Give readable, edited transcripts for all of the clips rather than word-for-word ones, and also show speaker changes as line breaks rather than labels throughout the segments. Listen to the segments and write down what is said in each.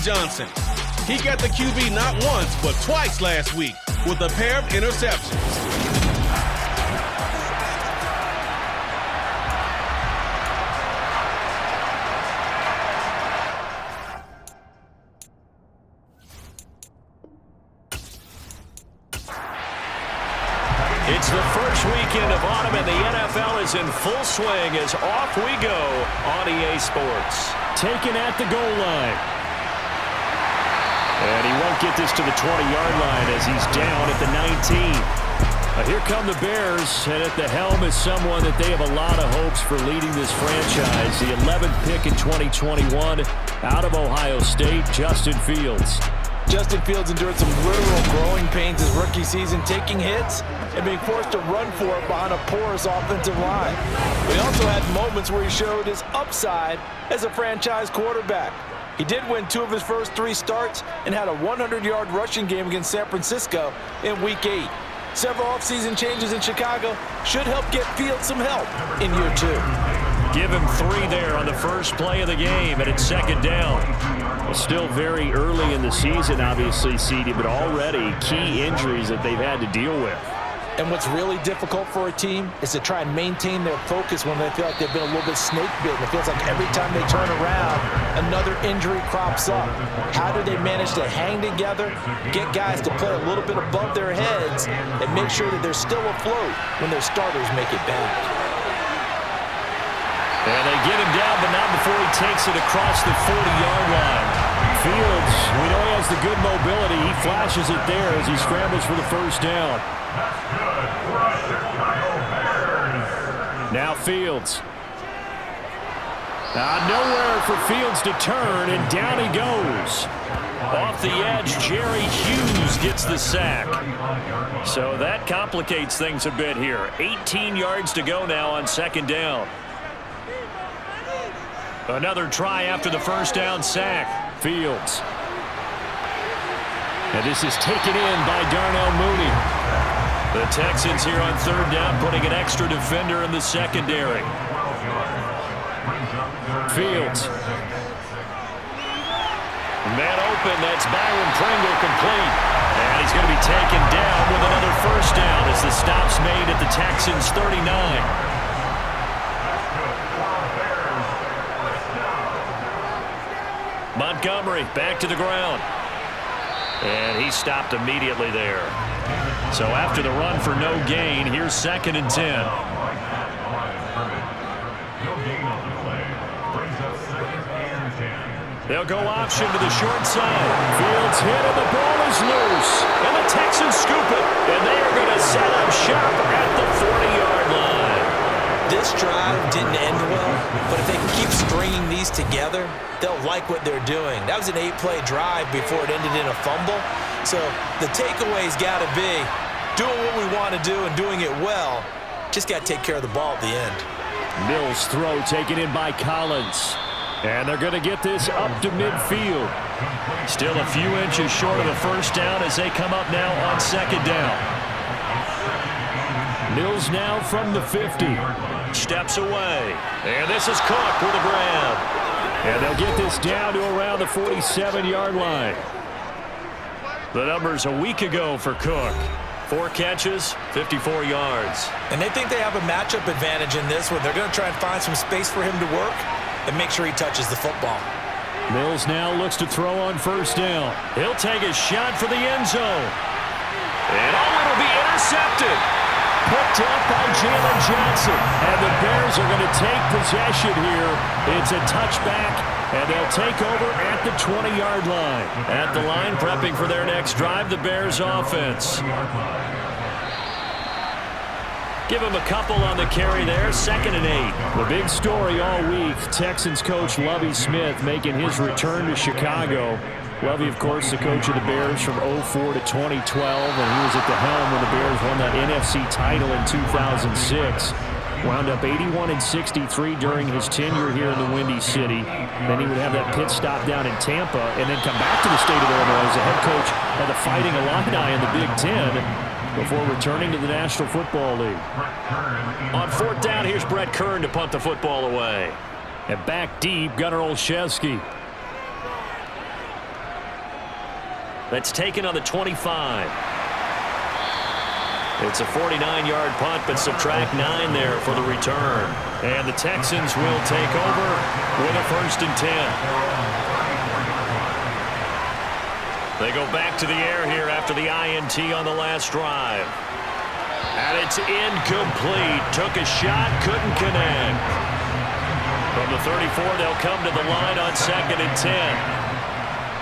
Johnson. He got the QB not once, but twice last week with a pair of interceptions.
It's the first weekend of autumn, and the NFL is in full swing as off we go on EA Sports.
Taken at the goal line. And he won't get this to the 20-yard line as he's down at the 19. Here come the Bears, and at the helm is someone that they have a lot of hopes for leading this franchise. The 11th pick in 2021 out of Ohio State, Justin Fields.
Justin Fields endured some literal growing pains his rookie season, taking hits and being forced to run for it behind a porous offensive line. But he also had moments where he showed his upside as a franchise quarterback. He did win 2 of his first 3 starts and had a 100-yard rushing game against San Francisco in Week 8. Several offseason changes in Chicago should help get Fields some help in year 2.
Give him 3 there on the first play of the game, and it's second down.
Still very early in the season, obviously, CD, but already key injuries that they've had to deal with.
And what's really difficult for a team is to try and maintain their focus when they feel like they've been a little bit snake-bitten. It feels like every time they turn around, another injury crops up. How do they manage to hang together, get guys to play a little bit above their heads, and make sure that they're still afloat when their starters make it bad?
And they get him down, but not before he takes it across the 40-yard line. Fields, we know he has the good mobility. He flashes it there as he scrambles for the first down. Now Fields. Nowhere for Fields to turn, and down he goes. Off the edge, Jerry Hughes gets the sack. So that complicates things a bit here. 18 yards to go now on second down. Another try after the first down sack. Fields. And this is taken in by Darnell Mooney. The Texans here on third down, putting an extra defender in the secondary. Fields. Man open, that's Byron Pringle complete. And he's going to be taken down with another first down as the stop's made at the Texans 39. Montgomery back to the ground. And he stopped immediately there. So after the run for no gain, here's second and 10. They'll go option to the short side. Fields hit and the ball is loose. And the Texans scoop it. And they are going to set up shop at the 40-yard line.
This drive didn't end well, but if they can keep stringing these together, they'll like what they're doing. That was an 8-play drive before it ended in a fumble. So the takeaway's got to be doing what we want to do and doing it well. Just got to take care of the ball at the end.
Mills' throw taken in by Collins. And they're going to get this up to midfield. Still a few inches short of the first down as they come up now on second down. Mills now from the 50. Steps away. And this is Cook with a grab. And they'll get this down to around the 47-yard line. The numbers a week ago for Cook. 4 catches, 54 yards.
And they think they have a matchup advantage in this one. They're going to try and find some space for him to work and make sure he touches the football.
Mills now looks to throw on first down. He'll take a shot for the end zone. And it'll be intercepted. Picked up by Jalen Johnson. And the Bears are going to take possession here. It's a touchback, and they'll take over at the 20-yard line. At the line, prepping for their next drive, the Bears offense. Give him a couple on the carry there, 2nd and 8. The big story all week, Texans coach Lovie Smith making his return to Chicago. Lovie, of course, the coach of the Bears from 2004 to 2012, and he was at the helm when the Bears won that NFC title in 2006. Wound up 81-63 during his tenure here in the Windy City. Then he would have that pit stop down in Tampa and then come back to the state of Illinois as the head coach of the Fighting Illini in the Big Ten before returning to the National Football League.
On 4th down, here's Brett Kern to punt the football away.
And back deep, Gunnar Olszewski.
That's taken on the 25. It's a 49-yard punt, but subtract 9 there for the return. And the Texans will take over with a 1st and 10. They go back to the air here after the INT on the last drive. And it's incomplete. Took a shot, couldn't connect. From the 34, they'll come to the line on 2nd and 10.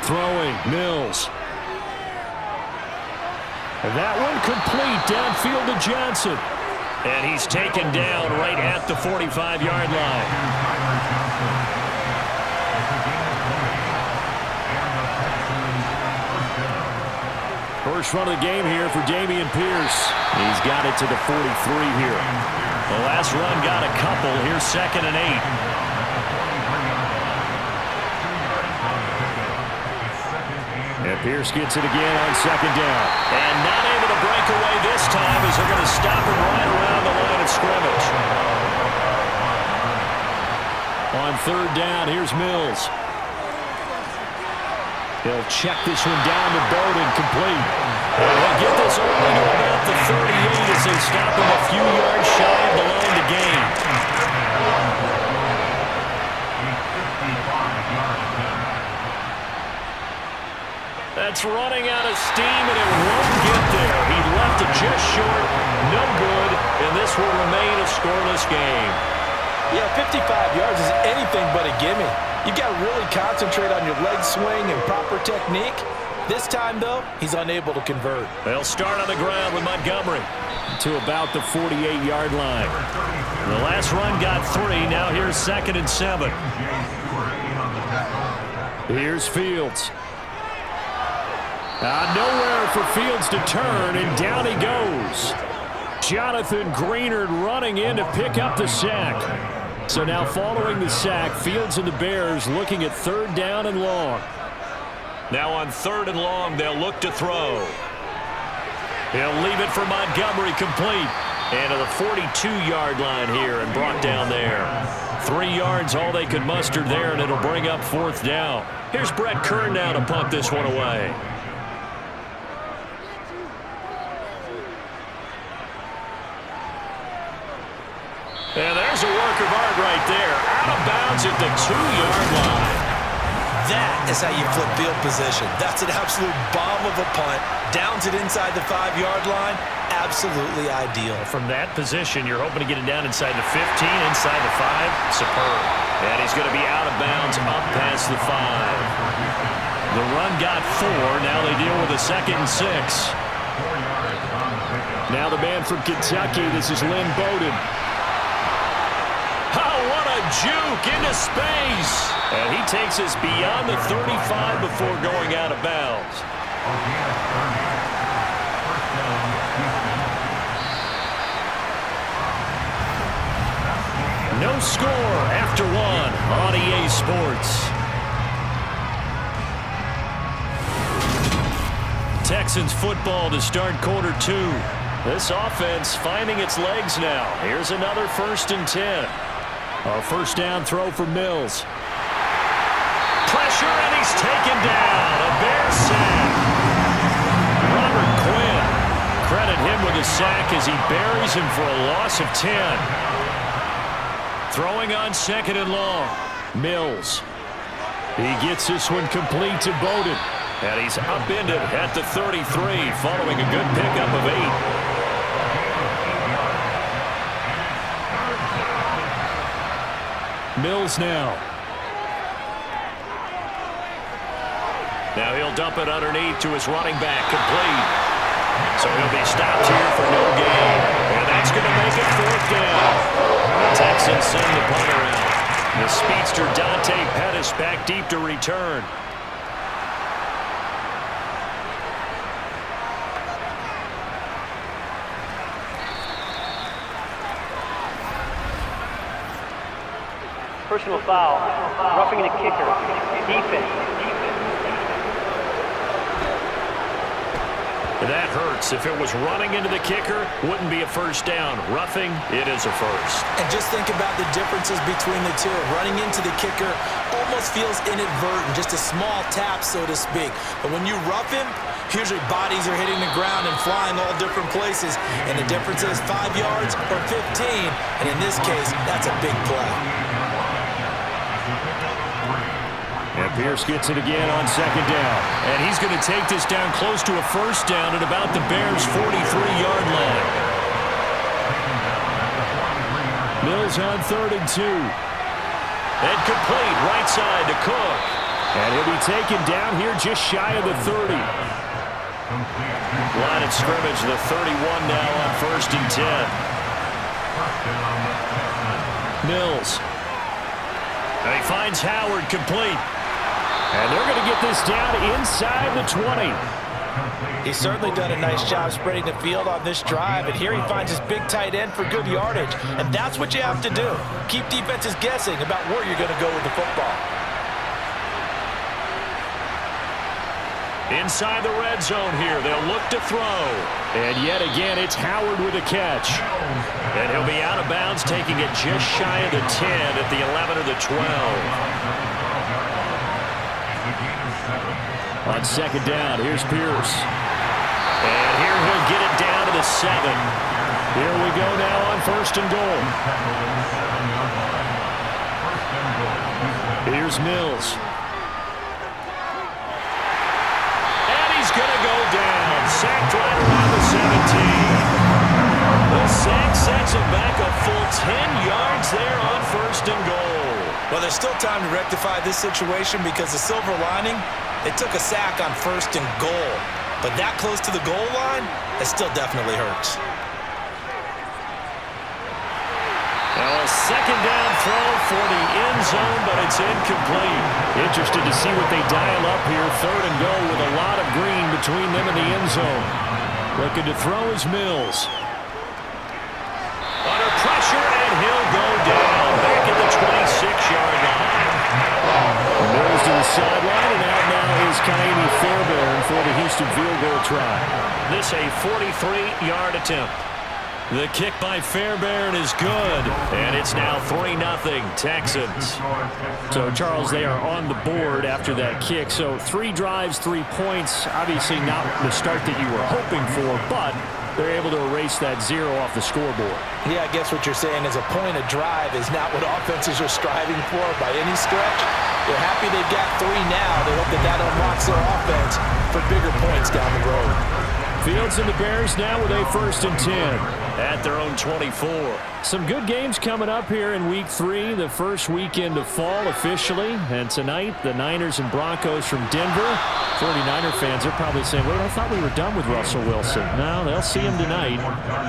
Throwing, Mills. And that one complete downfield to Johnson.
And he's taken down right at the 45-yard line.
First run of the game here for Dameon Pierce.
He's got it to the 43 here. The last run got a couple. Here's 2nd and 8.
And Pierce gets it again on 2nd down.
And not able to break away this time as they're going to stop him right around the line of scrimmage.
On 3rd down, here's Mills. He'll check this one down to Bowden, complete.
And he'll get this only to about the 38 as they stop him a few yards shy of the line to gain. That's running out of steam, and it won't get there. He left it just short, no good, and this will remain a scoreless game.
Yeah, 55 yards is anything but a gimme. You got to really concentrate on your leg swing and proper technique. This time, though, he's unable to convert.
They'll start on the ground with Montgomery.
To about the 48-yard line.
The last run got 3. Now here's 2nd and 7.
Here's Fields. Nowhere for Fields to turn, and down he goes. Jonathan Greenard running in to pick up the sack. So now following the sack, Fields and the Bears looking at 3rd down and long.
Now on 3rd and long, they'll look to throw. He'll leave it for Montgomery, complete. And to the 42-yard line here and brought down there. 3 yards, all they could muster there, and it'll bring up 4th down. Here's Brett Kern now to punt this one away. And there's a work of art right there. Out of bounds at the 2-yard line.
That is how you flip field position. That's an absolute bomb of a punt. Downs it inside the 5-yard line. Absolutely ideal.
From that position, you're hoping to get it down inside the 15, inside the 5. Superb. And he's going to be out of bounds up past the 5. The run got 4. Now they deal with a 2nd and 6.
Now the man from Kentucky, this is Lynn Bowden.
Oh, what a juke into space. And he takes us beyond the 35 before going out of bounds. No score after 1 on EA Sports. Texans football to start quarter 2. This offense finding its legs now. Here's another 1st and 10.
A 1st down throw for Mills.
Pressure, and he's taken down. A Bear sack. Robert Quinn. Credit him with a sack as he buries him for a loss of 10. Throwing on 2nd and long. Mills.
He gets this one complete to Bowden.
And he's upended at the 33 following a good pickup of 8.
Mills now.
Now he'll dump it underneath to his running back, complete. So he'll be stopped here for no gain. And that's going to make it 4th down. The Texans send the punter out. The speedster Dante Pettis back deep to return.
Personal foul, roughing the kicker, defense.
That hurts. If it was running into the kicker, wouldn't be a first down. Roughing, it is a first.
And just think about the differences between the two. Running into the kicker almost feels inadvertent, just a small tap, so to speak. But when you rough him, usually bodies are hitting the ground and flying all different places. And the difference is 5 yards or 15. And in this case, that's a big play.
And Pierce gets it again on second down.
And he's going to take this down close to a first down at about the Bears' 43-yard line.
Mills on 3rd and 2.
And complete, right side to Cook.
And he'll be taken down here just shy of the 30.
Line of scrimmage, the 31 now on 1st and 10. Mills. And he finds Howard complete.
And they're going to get this down inside the 20.
He's certainly done a nice job spreading the field on this drive, and here he finds his big tight end for good yardage. And that's what you have to do. Keep defenses guessing about where you're going to go with the football.
Inside the red zone here, they'll look to throw.
And yet again, it's Howard with a catch.
And he'll be out of bounds, taking it just shy of the 10 at the 11 or the 12.
On second down, here's Pierce.
And here he'll get it down to the 7.
Here we go now on 1st and goal. Here's Mills.
And he's going to go down. Sacked right around the 17. The sack sets him back a full 10 yards there on 1st and goal.
Well, there's still time to rectify this situation because the silver lining, they took a sack on 1st and goal. But that close to the goal line, it still definitely hurts.
Now a second down throw for the end zone, but it's incomplete.
Interested to see what they dial up here. 3rd and goal with a lot of green between them and the end zone. Looking to throw is Mills.
Under pressure, and he'll go down back at the 26-yard line.
Mills to the sideline, and out now is Kaimi Fairbairn for the Houston field goal try.
This a 43-yard attempt. The kick by Fairbairn is good, and it's now 3-0 Texans.
So, Charles, they are on the board after that kick. So, 3 drives, 3 points. Obviously not the start that you were hoping for, but they're able to erase that 0 off the scoreboard.
Yeah, I guess what you're saying is a point of drive is not what offenses are striving for by any stretch. They're happy they've got 3 now. They hope that unlocks their offense for bigger points down the road.
Fields and the Bears now with a 1st and 10.
At their own 24.
Some good games coming up here in Week 3, the first weekend of fall officially. And tonight, the Niners and Broncos from Denver. 49er fans are probably saying, wait, I thought we were done with Russell Wilson. No, they'll see him tonight.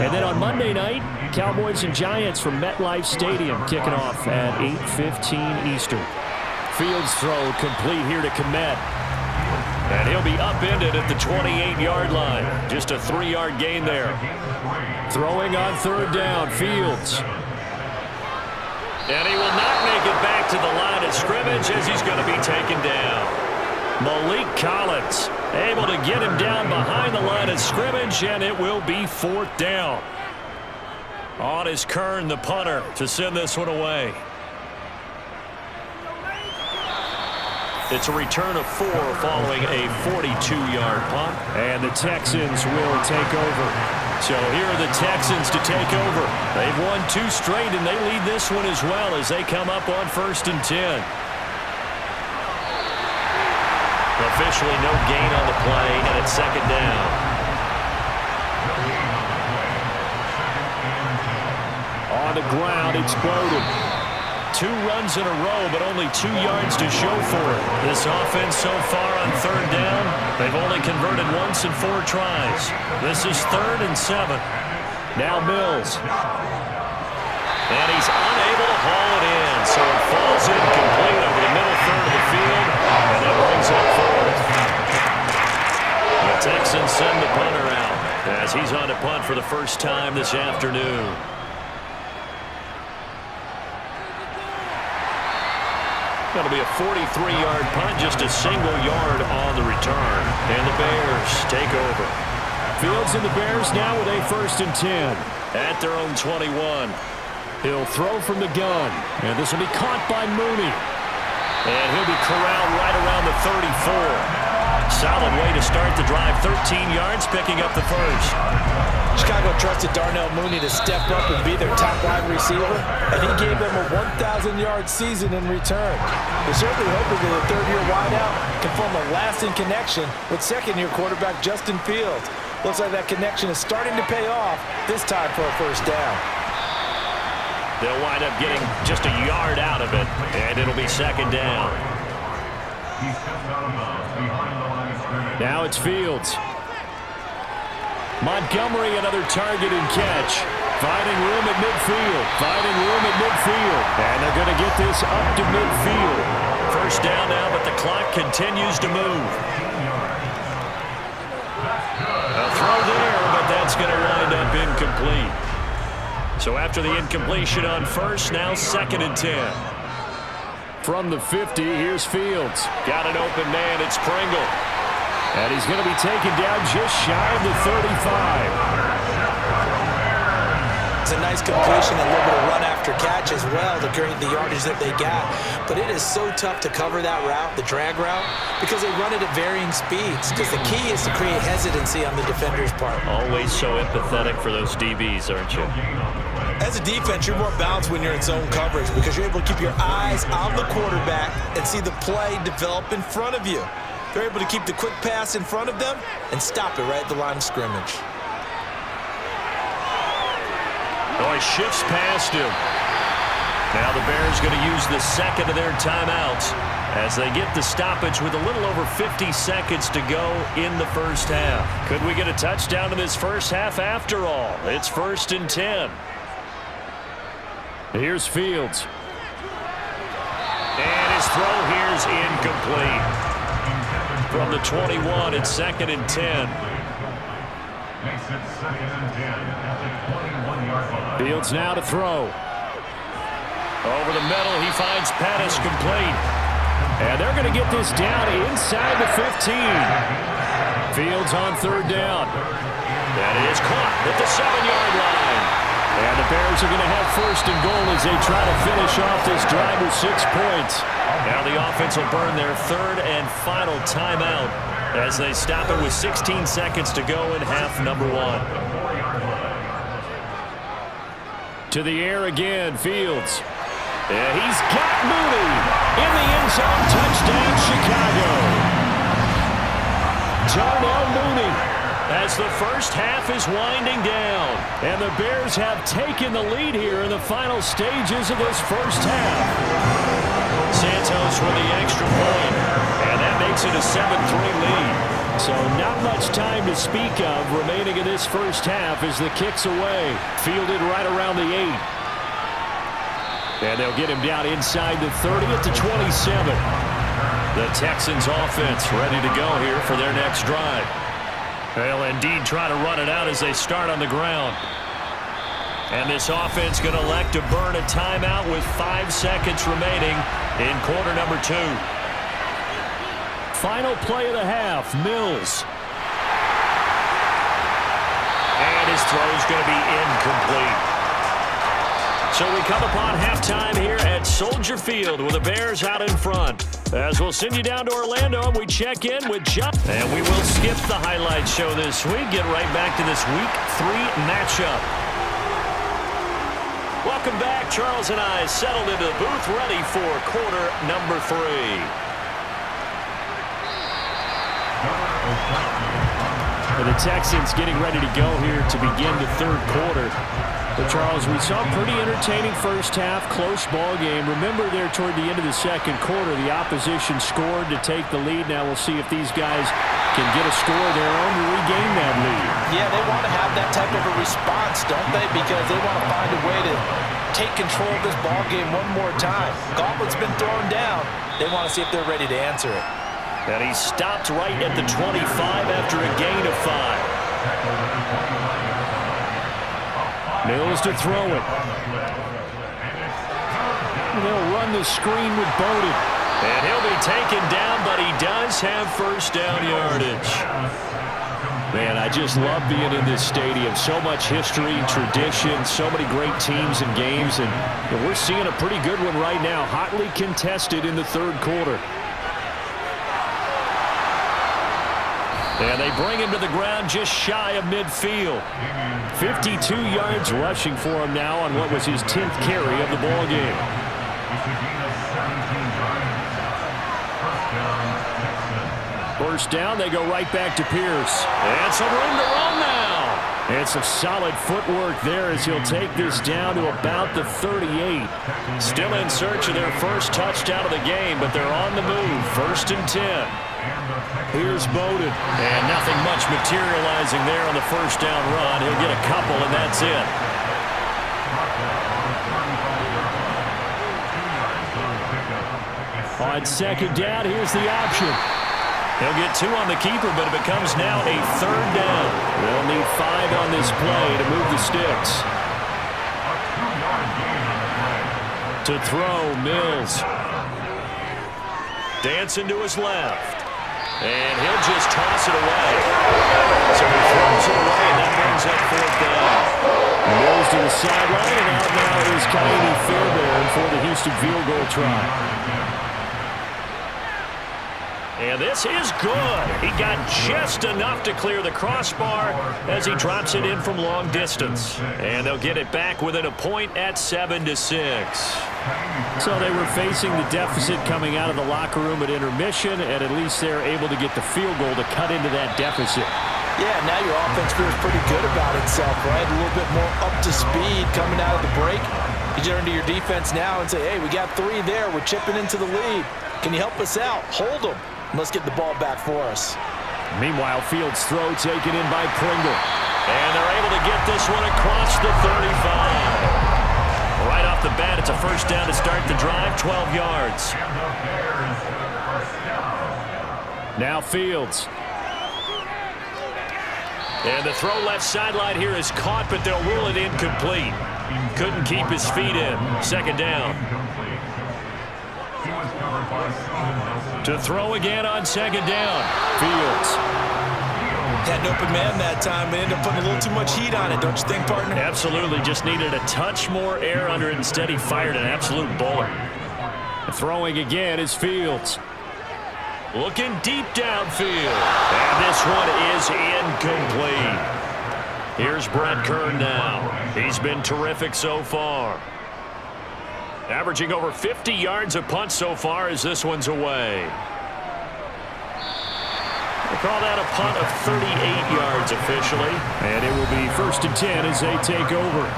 And then on Monday night, Cowboys and Giants from MetLife Stadium kicking off at 8:15 Eastern. Fields throw complete here to Kmet.
And he'll be upended at the 28-yard line. Just a 3-yard gain there.
Throwing on 3rd down, Fields.
And he will not make it back to the line of scrimmage as he's going to be taken down. Malik Collins able to get him down behind the line of scrimmage, and it will be 4th down. On is Kern, the punter, to send this one away. It's a return of 4 following a 42-yard punt.
And the Texans will take over.
So here are the Texans to take over. They've won 2 straight, and they lead this one as well as they come up on 1st and 10. Officially no gain on the play, and it's 2nd down.
On the ground, exploded.
2 runs in a row, but only 2 yards to show for it. This offense so far on 3rd down, they've only converted once in 4 tries. This is 3rd and 7.
Now Mills.
And he's unable to haul it in, so it falls incomplete over the middle third of the field, and that brings up 4th. The Texans send the punter out as he's on to punt for the first time this afternoon. That'll be a 43-yard punt, just a single yard on the return. And the Bears take over.
Fields and the Bears now with a 1st and 10.
At their own 21.
He'll throw from the gun, and this will be caught by Mooney.
And he'll be corralled right around the 34. Solid way to start the drive. 13 yards, picking up the first.
Chicago trusted Darnell Mooney to step up and be their top wide receiver, and he gave them a 1,000-yard season in return. They're certainly hoping that the third-year wideout can form a lasting connection with second-year quarterback Justin Fields. Looks like that connection is starting to pay off, this time for a first down.
They'll wind up getting just a yard out of it, and it'll be second down.
Now it's Fields. Montgomery, another target and catch. Finding room at midfield. Finding room at midfield. And they're going to get this up to midfield.
First down now, but the clock continues to move. A throw there, but that's going to wind up incomplete. So after the incompletion on first, now 2nd and 10.
From the 50, here's Fields.
Got an open man, it's Pringle.
And he's going to be taken down just shy of the 35.
It's a nice completion and a little bit of run after catch as well to create the yardage that they got. But it is so tough to cover that route, the drag route, because they run it at varying speeds. Because the key is to create hesitancy on the defender's part.
Always so empathetic for those DBs, aren't you?
As a defense, you're more balanced when you're in zone coverage because you're able to keep your eyes on the quarterback and see the play develop in front of you. They're able to keep the quick pass in front of them and stop it right at the line of scrimmage.
Oh, he shifts past him. Now the Bears going to use the second of their timeouts as they get the stoppage with a little over 50 seconds to go in the first half. Could we get a touchdown in this first half after all? It's 1st and 10.
Here's Fields.
And his throw here's incomplete. From the 21, it's 2nd and 10.
Fields now to throw.
Over the middle, he finds Pettis complete.
And they're going to get this down inside the 15. Fields on 3rd down.
That is caught at the 7-yard line.
And the Bears are going to have 1st and goal as they try to finish off this drive with 6 points.
Now the offense will burn their 3rd and final timeout as they stop it with 16 seconds to go in half number 1.
To the air again, Fields. And he's got Mooney in the end zone. Touchdown, Chicago. Darnell Mooney.
As the first half is winding down.
And the Bears have taken the lead here in the final stages of this first half.
Santos with the extra point. And that makes it a 7-3 lead.
So not much time to speak of remaining in this first half as the kick's away. Fielded right around the 8. And they'll get him down inside the 30 at the 27.
The Texans offense ready to go here for their next drive. They'll indeed try to run it out as they start on the ground. And this offense going to elect to burn a timeout with 5 seconds remaining in quarter number 2.
Final play of the half, Mills.
And his throw is going to be incomplete. So we come upon halftime here at Soldier Field with the Bears out in front. As we'll send you down to Orlando and we check in with John. And we will skip the highlight show this week. Get right back to this Week 3 matchup. Welcome back. Charles and I settled into the booth ready for quarter number 3.
And the Texans getting ready to go here to begin the 3rd quarter. But, Charles, we saw a pretty entertaining first half, close ball game. Remember there toward the end of the 2nd quarter, the opposition scored to take the lead. Now we'll see if these guys can get a score of their own to regain that lead.
Yeah, they want to have that type of a response, don't they? Because they want to find a way to take control of this ball game one more time. Gauntlet's been thrown down. They want to see if they're ready to answer it.
And he stopped right at the 25 after a gain of 5.
Mills to throw it. They'll run the screen with Bowden.
And he'll be taken down, but he does have first down yardage.
Man, I just love being in this stadium. So much history, tradition, so many great teams and games, and we're seeing a pretty good one right now, hotly contested in the third quarter. And they bring him to the ground just shy of midfield. 52 yards rushing for him now on what was his 10th carry of the ball game. First down, they go right back to Pierce. And some room to run now. And some solid footwork there as he'll take this down to about the 38. Still in search of their first touchdown of the game, but they're on the move. 1st and 10. Here's Bowden. And nothing much materializing there on the first down run. He'll get a couple, and that's it. On 2nd down, here's the option. He'll get 2 on the keeper, but it becomes now a 3rd down. They'll need 5 on this play to move the sticks. To throw, Mills. Dancing to his left. And he'll just toss it away. So he throws it away, and that brings up 4th down. Mills to the sideline, and out now is Kylie Fairbairn for the Houston field goal try. And this is good. He got just enough to clear the crossbar as he drops it in from long distance. And they'll get it back within a point at 7-6. So they were facing the deficit coming out of the locker room at intermission, and at least they're able to get the field goal to cut into that deficit.
Yeah, now your offense feels pretty good about itself, right? A little bit more up to speed coming out of the break. You turn to your defense now and say, hey, we got 3 there. We're chipping into the lead. Can you help us out? Hold them. Let's get the ball back for us.
Meanwhile, Fields' throw taken in by Pringle.
And they're able to get this one across the 35. Right off the bat, it's a first down to start the drive, 12 yards.
Now Fields.
And the throw left sideline here is caught, but they'll rule it incomplete. Couldn't keep his feet in. 2nd down. To throw again on 2nd down. Fields.
Had an open man that time, but ended up putting a little too much heat on it, don't you think, partner?
Absolutely. Just needed a touch more air under it. Instead, he fired an absolute bullet.
Throwing again is Fields.
Looking deep downfield. And this one is incomplete. Here's Brett Kern now. He's been terrific so far. Averaging over 50 yards a punt so far as this one's away. We'll call that a punt of 38 yards officially.
And it will be 1st and 10 as they take over.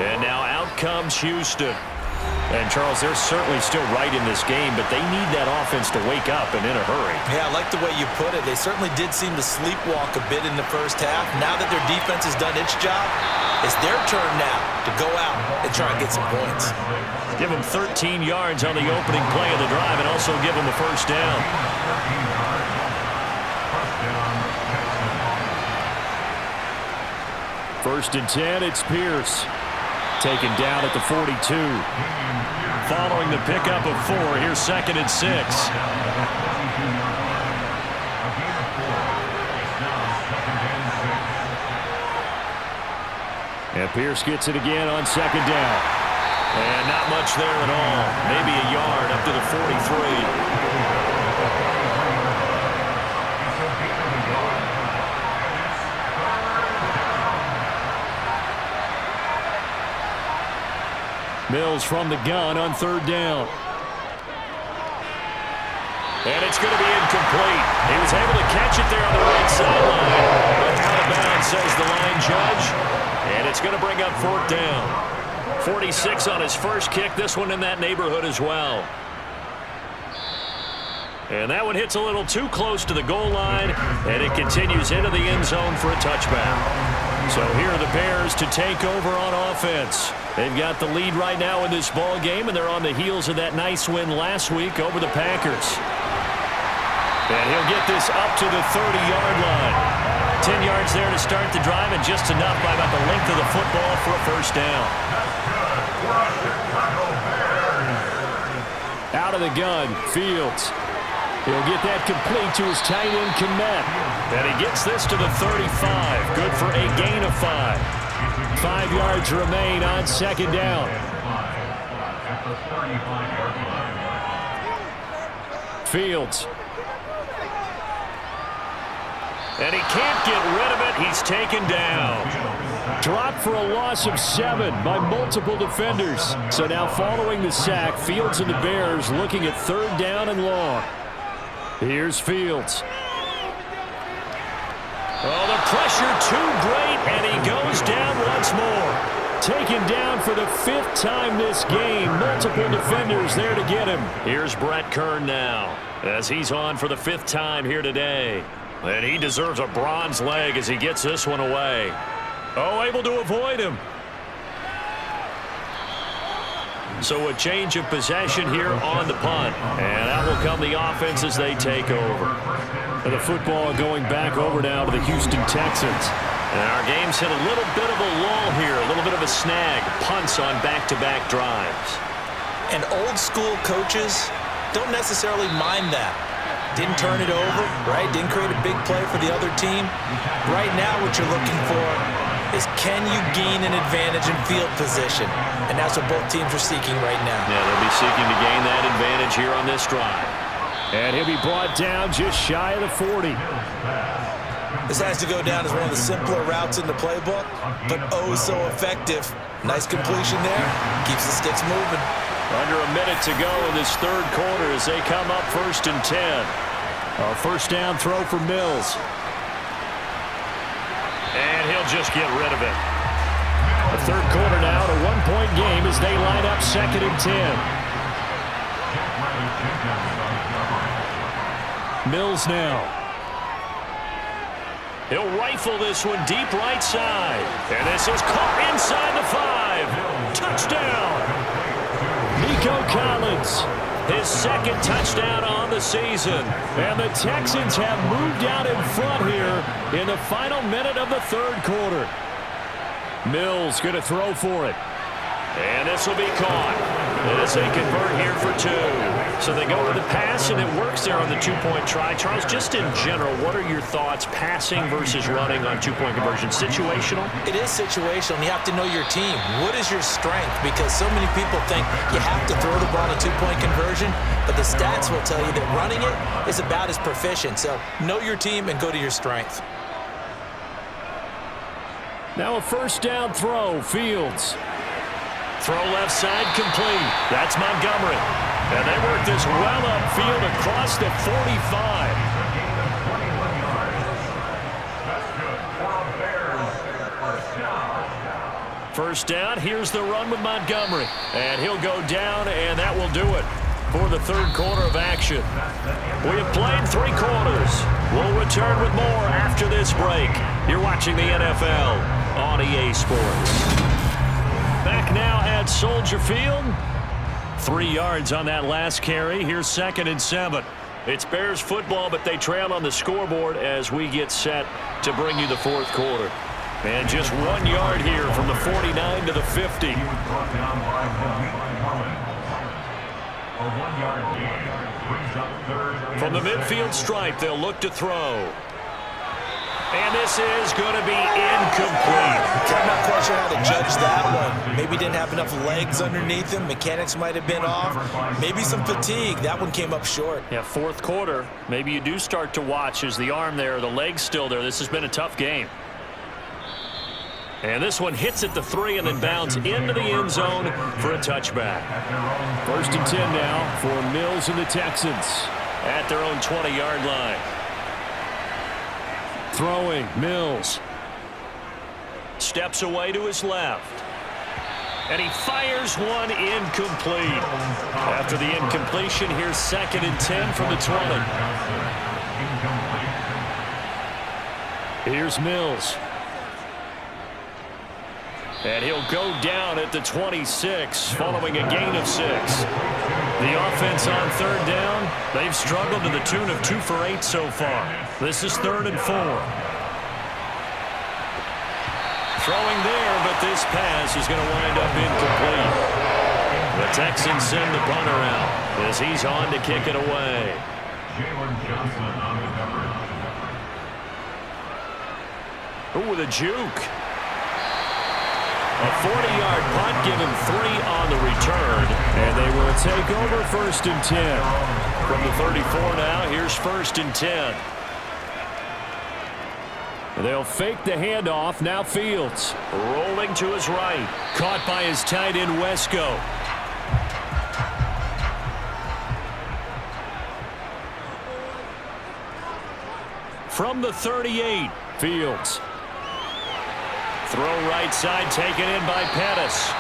And now out comes Houston. And, Charles, they're certainly still right in this game, but they need that offense to wake up and in a hurry.
Yeah, I like the way you put it. They certainly did seem to sleepwalk a bit in the first half. Now that their defense has done its job, it's their turn now to go out and try and get some points.
Give them 13 yards on the opening play of the drive and also give them a first down.
1st and 10, it's Pierce. Taken down at the 42.
Following the pickup of 4, here's 2nd and 6.
And Pierce gets it again on 2nd down.
And not much there at all. Maybe a yard up to the 43.
Mills from the gun on 3rd down.
And it's going to be incomplete. He was able to catch it there on the right sideline. But out of bounds, says the line judge. And it's going to bring up 4th down. 46 on his first kick. This one in that neighborhood as well. And that one hits a little too close to the goal line. And it continues into the end zone for a touchback. So here are the Bears to take over on offense. They've got the lead right now in this ball game, and they're on the heels of that nice win last week over the Packers. And he'll get this up to the 30-yard line. 10 yards there to start the drive, and just enough by about the length of the football for a first down.
Out of the gun, Fields. He'll get that complete to his tight end, Kmet. And he gets this to the 35. Good for a gain of 5. 5 yards remain on second down. Fields.
And he can't get rid of it. He's taken down.
Dropped for a loss of 7 by multiple defenders. So now following the sack, Fields and the Bears looking at third down and long. Here's Fields.
Oh, the pressure too great, and he goes down once more.
Taken down for the 5th time this game. Multiple defenders there to get him.
Here's Brett Kern now as he's on for the 5th time here today. And he deserves a bronze leg as he gets this one away. Oh, able to avoid him. So a change of possession here on the punt. And out will come the offense as they take over.
And the football going back over now to the Houston Texans.
And our game's hit a little bit of a lull here, a little bit of a snag. Punts on back-to-back drives.
And old school coaches don't necessarily mind that. Didn't turn it over, right? Didn't create a big play for the other team. Right now what you're looking for is, can you gain an advantage in field position? And that's what both teams are seeking right now.
Yeah, they'll be seeking to gain that advantage here on this drive.
And he'll be brought down just shy of the 40.
This has to go down as one of the simpler routes in the playbook, but oh so effective. Nice completion there. Keeps the sticks moving.
Under a minute to go in this third quarter as they come up 1st and 10. A first down throw for Mills.
And he'll just get rid of it.
The third quarter now, a 1-point game as they line up 2nd and 10. Mills now.
He'll rifle this one deep right side. And this is caught inside the 5. Touchdown.
Nico Collins.
His 2nd touchdown on the season.
And the Texans have moved out in front here in the final minute of the third quarter. Mills going to throw for it.
And this will be caught as they convert here for 2. So they go with the pass, and it works there on the 2-point try. Charles, just in general, what are your thoughts passing versus running on 2-point conversion? Situational?
It is situational, and you have to know your team. What is your strength? Because so many people think you have to throw the ball in a 2-point conversion, but the stats will tell you that running it is about as proficient. So know your team and go to your strength.
Now a first down throw, Fields.
Throw left side complete. That's Montgomery. And they work this well upfield across the 45. First down, here's the run with Montgomery. And he'll go down, and that will do it for the third quarter of action. We have played 3 quarters. We'll return with more after this break. You're watching the NFL on EA Sports. Back now at Soldier Field. 3 yards on that last carry. Here's 2nd and 7. It's Bears football, but they trail on the scoreboard as we get set to bring you the fourth quarter. And just 1 yard here from the 49 to the 50. From the midfield stripe, they'll look to throw. And this is going to be incomplete.
I'm not quite sure how to judge that one. Maybe didn't have enough legs underneath him. Mechanics might have been off. Maybe some fatigue. That one came up short.
Yeah, fourth quarter. Maybe you do start to watch as the arm there, the leg's still there. This has been a tough game. And this one hits at the 3 and then bounds into the end zone for a touchback.
1st and 10 now for Mills and the Texans.
At their own 20-yard line.
Throwing, Mills.
Steps away to his left. And he fires one incomplete. After the incompletion, here's 2nd and 10 from the 20. Here's Mills. And he'll go down at the 26 following a gain of 6. The offense on third down, they've struggled to the tune of 2 for 8 so far. This is 3rd and 4. Throwing there, but this pass is going to wind up incomplete. The Texans send the punter out as he's on to kick it away. Ooh, with a juke. A 40-yard punt, give him 3 on the return.
And they will take over 1st and 10.
From the 34 now, here's 1st and 10.
They'll fake the handoff. Now Fields.
Rolling to his right.
Caught by his tight end, Wesco. From the 38, Fields.
Throw right side, taken in by Pettis.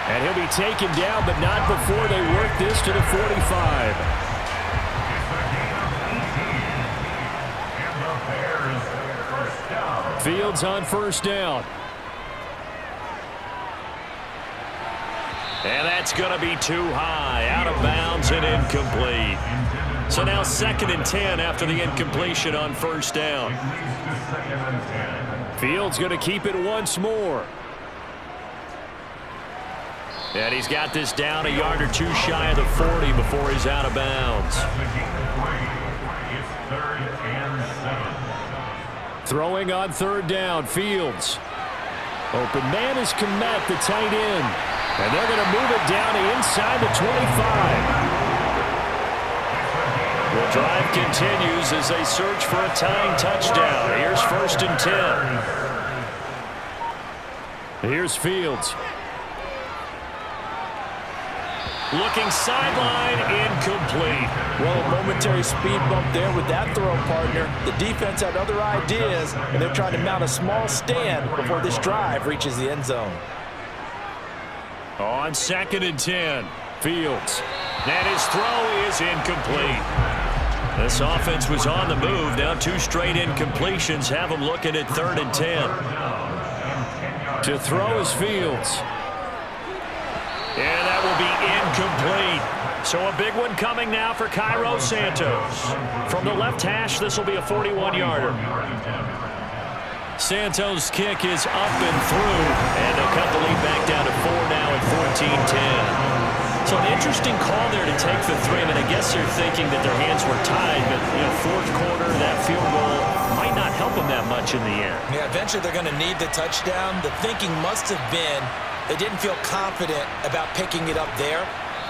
And he'll be taken down, but not before they work this to the 45. Fields on 1st down.
And that's going to be too high. Out of bounds and incomplete. So now 2nd and 10 after the incompletion on 1st down.
Fields going to keep it once more.
And he's got this down a yard or 2 shy of the 40 before he's out of bounds.
Throwing on 3rd down, Fields. Open man is Kmet, the tight end. And they're going to move it down to inside the 25.
The drive continues as they search for a tying touchdown. Here's 1st and 10.
Here's Fields.
Looking sideline, incomplete.
Well, a momentary speed bump there with that throw, partner. The defense had other ideas, and they're trying to mount a small stand before this drive reaches the end zone.
On 2nd and 10, Fields.
And his throw is incomplete. This offense was on the move. Now 2 straight incompletions have them looking at 3rd and 10.
To throw is Fields.
And that will be incomplete. So a big one coming now for Cairo Santos. From the left hash, this will be a 41-yarder.
Santos' kick is up and through.
And they'll cut the lead back down to 4 now at 14-10. So an interesting call there to take the 3. I mean, I guess they're thinking that their hands were tied, but, 4th quarter, that field goal might not help them that much in the end.
Yeah, eventually they're going to need the touchdown. The thinking must have been they didn't feel confident about picking it up there,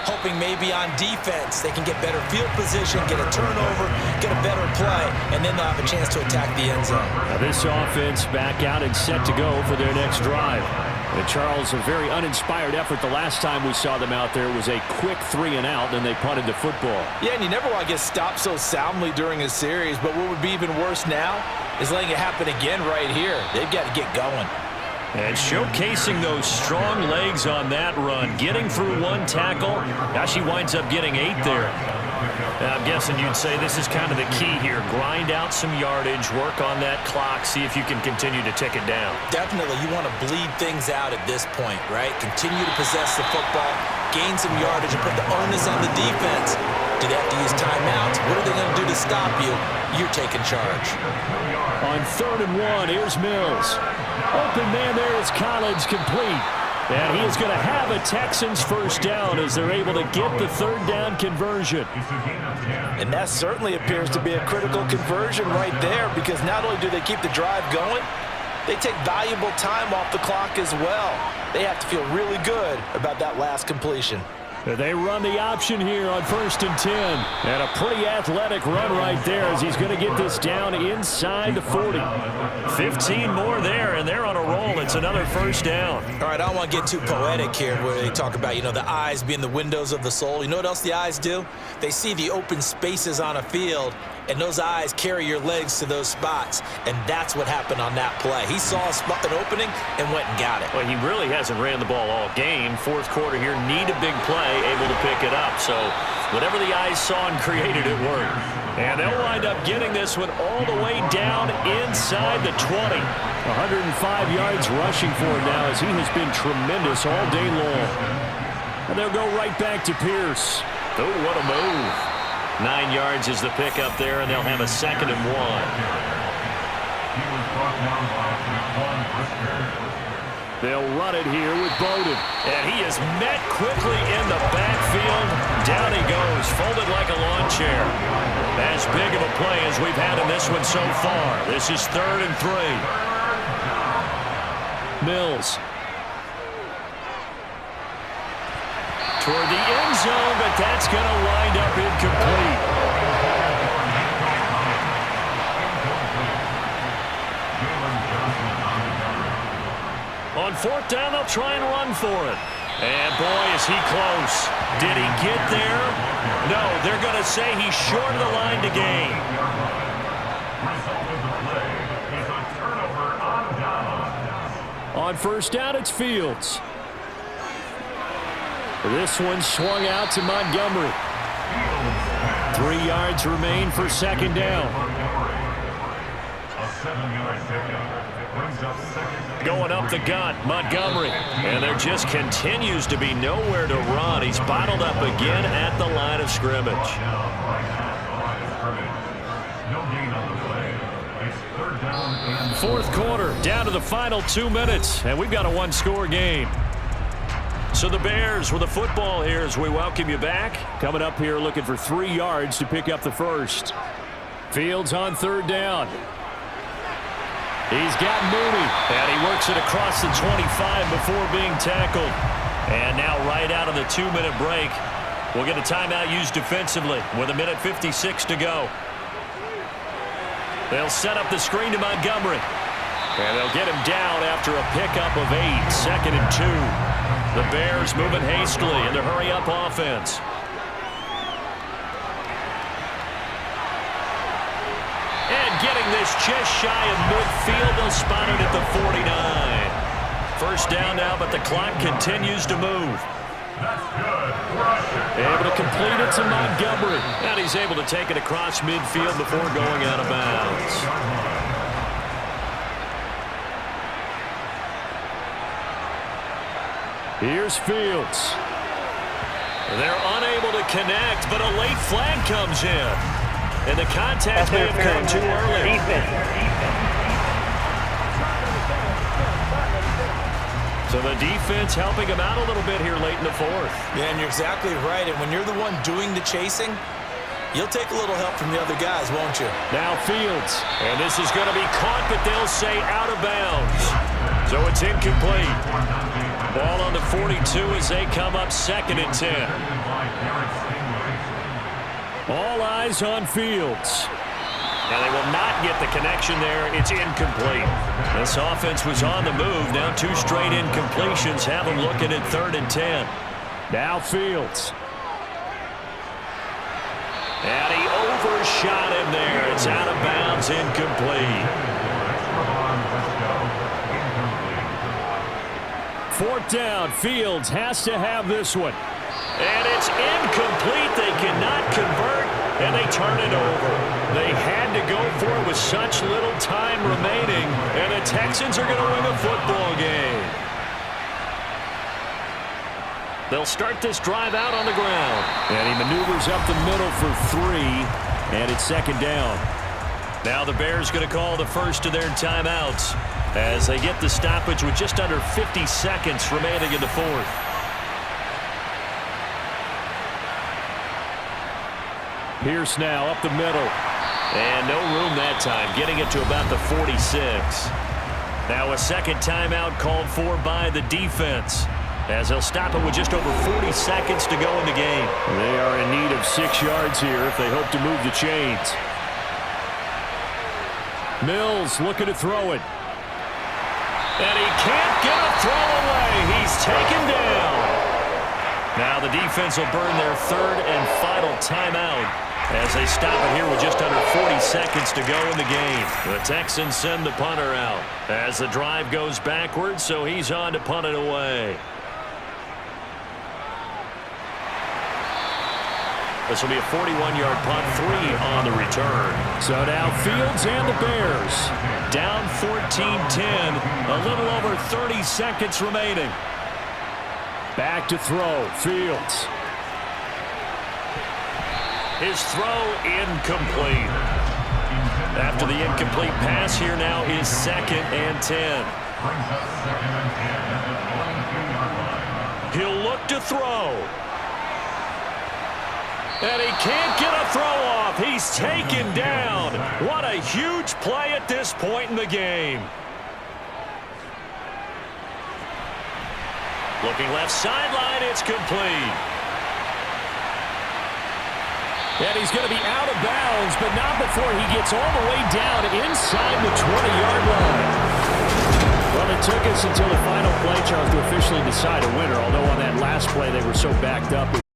hoping maybe on defense they can get better field position, get a turnover, get a better play, and then they'll have a chance to attack the end zone.
Now this offense back out and set to go for their next drive. And Charles, a very uninspired effort the last time we saw them out there was a quick 3 and out, and they punted the football.
Yeah, and you never want to get stopped so soundly during a series, but what would be even worse now is letting it happen again right here. They've got to get going.
And showcasing those strong legs on that run, getting through 1 tackle. Now she winds up getting 8 there. And I'm guessing you'd say this is kind of the key here. Grind out some yardage, work on that clock, see if you can continue to tick it down.
Definitely, you want to bleed things out at this point, right? Continue to possess the football, gain some yardage, and put the onus on the defense. Do they have to use timeouts? What are they going to do to stop you? You're taking charge.
On 3rd and 1, here's Mills. Open man there is Collins, complete. And he is going to have a Texans 1st down as they're able to get the 3rd down conversion.
And that certainly appears to be a critical conversion right there, because not only do they keep the drive going, they take valuable time off the clock as well. They have to feel really good about that last completion.
They run the option here on 1st and 10. And a pretty athletic run right there as he's going to get this down inside the 40.
15 more there, and they're on a roll. It's another 1st down.
All right, I don't want to get too poetic here where they talk about, the eyes being the windows of the soul. You know what else the eyes do? They see the open spaces on a field, and those eyes carry your legs to those spots, and that's what happened on that play. He saw an opening and went and got it.
Well, he really hasn't ran the ball all game. 4th quarter here, need a big play, able to pick it up. So whatever the eyes saw and created, it worked.
And they'll wind up getting this one all the way down inside the 20. 105 yards rushing for him now as he has been tremendous all day long. And they'll go right back to Pierce.
Oh, what a move. 9 yards is the pickup there, and they'll have a 2nd and 1.
They'll run it here with Bowden.
And he is met quickly in the backfield. Down he goes, folded like a lawn chair. As big of a play as we've had in this one so far. This is 3rd and 3.
Mills.
Toward the end zone, but that's going to wind up incomplete. On 4th down, they'll try and run for it. And boy, is he close. Did he get there? No, they're going to say he's short of the line to gain.
On 1st down, it's Fields. This one swung out to Montgomery. 3 yards remain for 2nd down.
Going up the gut, Montgomery. And there just continues to be nowhere to run. He's bottled up again at the line of scrimmage.
4th quarter, down to the final 2 minutes, and we've got a 1-score game.
So the Bears with the football here as we welcome you back.
Coming up here looking for 3 yards to pick up the first. Fields on 3rd down. He's got Mooney.
And he works it across the 25 before being tackled. And now right out of the 2-minute break, we'll get a timeout used defensively with 1:56 to go. They'll set up the screen to Montgomery. And they'll get him down after a pickup of 8, 2nd and 2. The Bears moving hastily in the hurry-up offense. And getting this just shy of midfield, they'll spot it at the 49. 1st down now, but the clock continues to move.
Able to complete it to Montgomery.
And he's able to take it across midfield before going out of bounds.
Here's Fields.
They're unable to connect, but a late flag comes in. And the contact may have come too early. So the defense helping him out a little bit here late in the 4th.
Yeah, and you're exactly right. And when you're the one doing the chasing, you'll take a little help from the other guys, won't you?
Now Fields.
And this is going to be caught, but they'll say out of bounds. So it's incomplete. Ball on the 42 as they come up 2nd and 10.
All eyes on Fields.
Now they will not get the connection there. It's incomplete. This offense was on the move. Now 2 straight incompletions have them looking at 3rd and 10.
Now Fields.
And he overshot him there. It's out of bounds, incomplete.
4th down. Fields has to have this one.
And it's incomplete. They cannot convert, and they turn it over. They had to go for it with such little time remaining, and the Texans are going to win the football game. They'll start this drive out on the ground.
And he maneuvers up the middle for 3, and it's 2nd down.
Now the Bears going to call the first of their timeouts as they get the stoppage with just under 50 seconds remaining in the 4th.
Pierce now up the middle.
And no room that time, getting it to about the 46. Now a second timeout called for by the defense, as they'll stop it with just over 40 seconds to go in the game.
They are in need of 6 yards here if they hope to move the chains. Mills looking to throw it.
And he can't get a throw away. He's taken down. Now the defense will burn their 3rd and final timeout as they stop it here with just under 40 seconds to go in the game. The Texans send the punter out as the drive goes backwards, so he's on to punt it away. This will be a 41-yard punt, 3 on the return.
So now Fields and the Bears
down 14-10, a little over 30 seconds remaining.
Back to throw, Fields.
His throw incomplete. After the incomplete pass, here now is 2nd and 10. He'll look to throw. And he can't get a throw off. He's taken down. What a huge play at this point in the game. Looking left sideline, it's complete.
And he's going to be out of bounds, but not before he gets all the way down inside the 20-yard line. Well, it took us until the final play, Charles, to officially decide a winner, although on that last play they were so backed up.